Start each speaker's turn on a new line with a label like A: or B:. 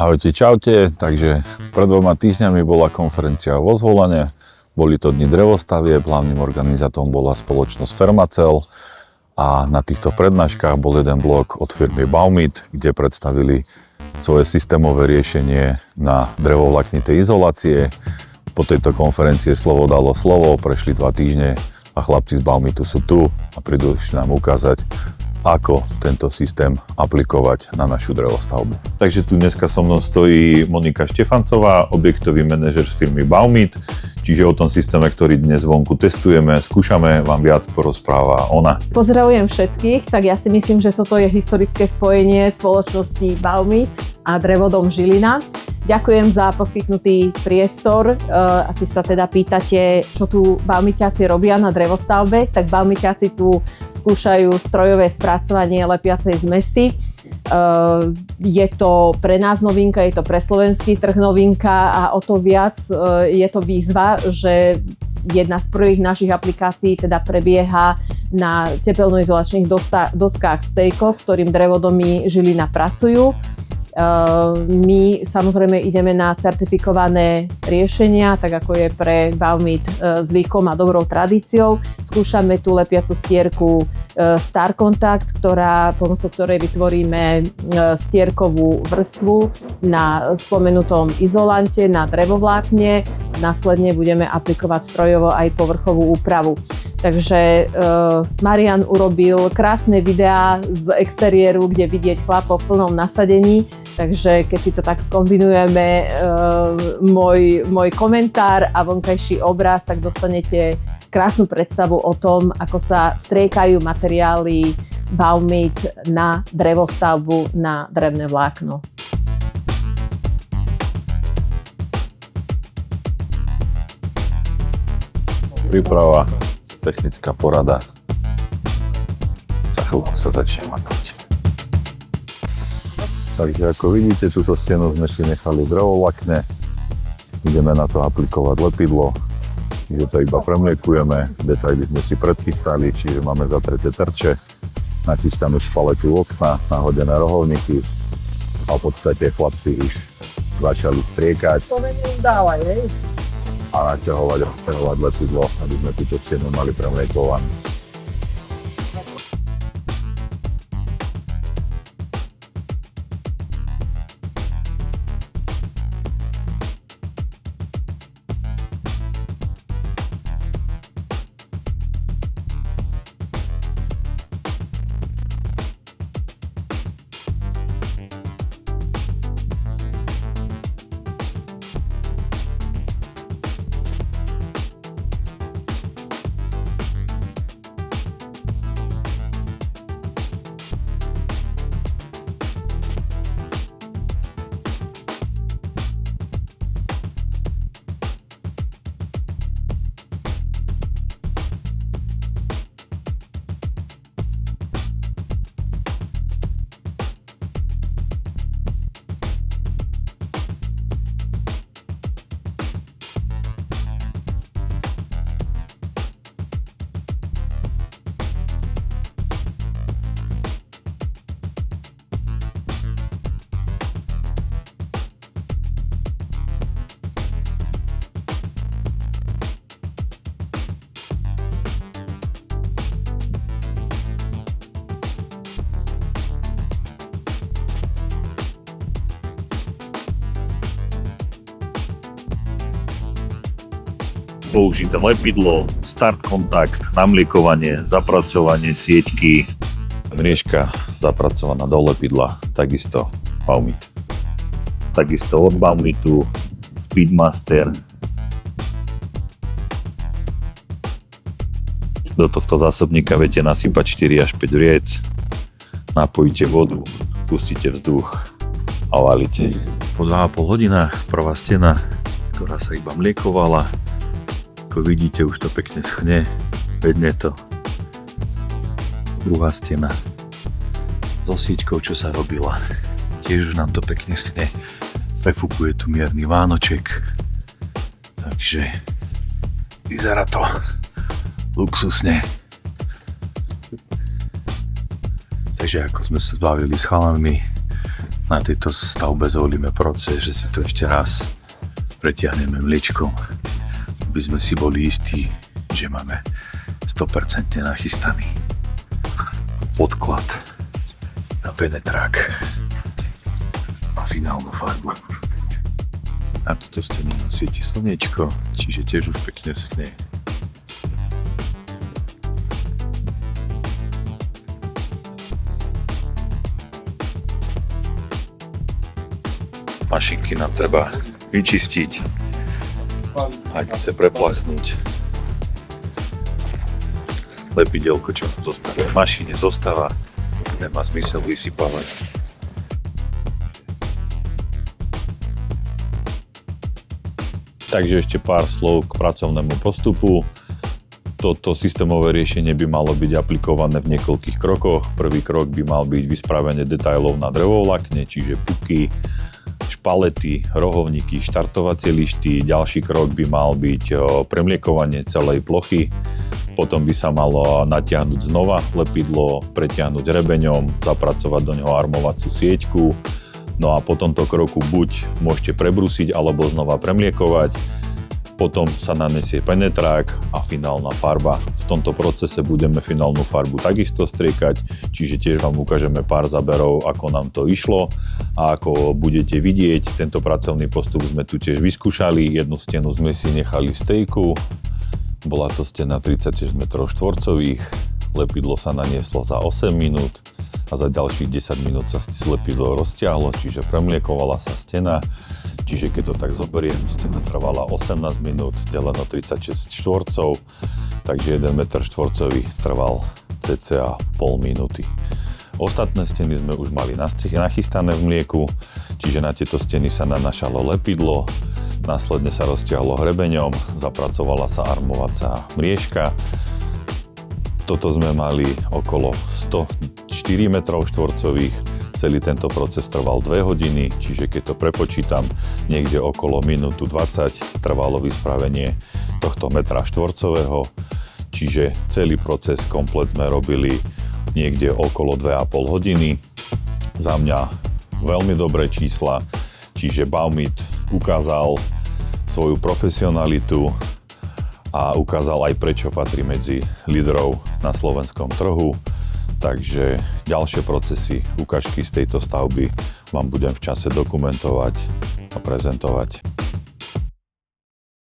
A: Ahojte, čaute. Takže pred 2 týždňami bola konferencia vo Zvolane. Boli to dni drevostavieb, hlavným organizátorom bola spoločnosť Fermacell a na týchto prednáškach bol jeden blok od firmy Baumit, kde predstavili svoje systémové riešenie na drevovlaknité izolácie. Po tejto konferencii slovo dalo slovo, prešli 2 týždne a chlapci z Baumitu sú tu a prídu nám ukázať, ako tento systém aplikovať na našu drevostavbu. Takže tu dneska so mnou stojí Monika Štefancová, objektový manažer z firmy Baumit, čiže o tom systéme, ktorý dnes vonku testujeme, skúšame, vám viac porozpráva ona.
B: Pozdravujem všetkých, tak ja si myslím, že toto je historické spojenie spoločnosti Baumit a Drevodom Žilina. Ďakujem za poskytnutý priestor. Asi sa teda pýtate, čo tu Baumitiaci robia na drevostavbe, tak Baumitiaci tu skúšajú strojové spracovanie lepiacej zmesi. Je to pre nás novinka, je to pre slovenský trh novinka a o to viac je to výzva, že jedna z prvých našich aplikácií teda prebieha na tepelnoizolačných doskách Stejko, s ktorým Drevodomy Žilina pracujú. My samozrejme ideme na certifikované riešenia, tak ako je pre Baumit zvykom a dobrou tradíciou. Skúšame tú lepiacu stierku Star Contact, pomocou ktorej vytvoríme stierkovú vrstvu na spomenutom izolante, na drevovlákne. Následne budeme aplikovať strojovo aj povrchovú úpravu. Takže Marian urobil krásne videá z exteriéru, kde vidieť chlapov v plnom nasadení. Takže keď si to tak skombinujeme, môj komentár a vonkajší obraz, tak dostanete krásnu predstavu o tom, ako sa striekajú materiály Baumit na drevostavbu, na drevné vlákno.
A: Príprava, technická porada. Za chvíľku sa začne makať. Takže ako vidíte, túto stenu sme si nechali drevovlakne. Ideme na to aplikovať lepidlo, že to iba premliekujeme. Detaily sme si predchystali, čiže máme zatreté terče, nachystanú špaletu okna, nahodené rohovníky a v podstate chlapci už začali striekať a naťahovať lepidlo, aby sme túto stenu mali premliekovanú. Použité lepidlo, start kontakt, namliekovanie, zapracovanie sieťky. Mriežka zapracovaná do lepidla, takisto Baumit. Takisto od Baumitu Speedmaster. Do tohto zásobníka viete nasypať 4 až 5 vriec. Napojíte vodu, pustíte vzduch a valíte. Po 2,5 hodinách prvá stena, ktorá sa iba mliekovala. Ako vidíte, už to pekne schne, vedne to. Druhá stena so sieťkou, čo sa robila. Tiež už nám to pekne schne. Prefúkuje tu mierny vánoček. Takže vyzerá to luxusne. Takže ako sme sa zbavili s chalami
C: Na tejto stavbe zvolíme proces, že si to ešte raz pretiahneme mliečkom, aby sme si boli istí, že máme 100% nachystaný podklad na penetrák a finálnu farbu. Na túto stenu svieti slniečko, čiže tiež už pekne schne. Mašinky nám treba vyčistiť, hadice prepláchnuť. Lepidielko, čo nám zostáva v mašine, zostáva, nemá zmysel vysypávať.
A: Takže ešte pár slov k pracovnému postupu. Toto systémové riešenie by malo byť aplikované v niekoľkých krokoch. Prvý krok by mal byť vyspravenie detailov na drevovlakne, čiže puky, špalety, rohovníky, štartovacie lišty. Ďalší krok by mal byť premiekovanie celej plochy. Potom by sa malo natiahnuť znova lepidlo, pretiahnuť rebeňom, zapracovať do neho armovaciu sieťku. No a po tomto kroku buď môžete prebrúsiť alebo znova premiekovať. Potom sa nanesie penetrák a finálna farba. V tomto procese budeme finálnu farbu takisto striekať, čiže tiež vám ukážeme pár záberov, ako nám to išlo a ako budete vidieť, tento pracovný postup sme tu tiež vyskúšali. Jednu stenu sme si nechali v stejku, bola to stena 36 m², lepidlo sa nanieslo za 8 minút a za ďalších 10 minút sa lepidlo roztiahlo, čiže premiekovala sa stena. Čiže keď to tak zoberiem, stena trvala 18 minút, deleno 36 štvorcov, takže 1 m² trval cca pol minúty. Ostatné steny sme už mali nachystané v mlieku, čiže na tieto steny sa nanášalo lepidlo, následne sa roztiahlo hrebeňom, zapracovala sa armovacia mriežka. Toto sme mali okolo 104 m². Celý tento proces trval 2 hodiny, čiže keď to prepočítam, niekde okolo minútu 20 trvalo vyspravenie tohto metra štvorcového, čiže celý proces komplet sme robili niekde okolo 2,5 hodiny. Za mňa veľmi dobré čísla, čiže Baumit ukázal svoju profesionalitu a ukázal aj prečo patrí medzi lídrov na slovenskom trhu. Takže ďalšie procesy, ukážky z tejto stavby vám budem v čase dokumentovať a prezentovať.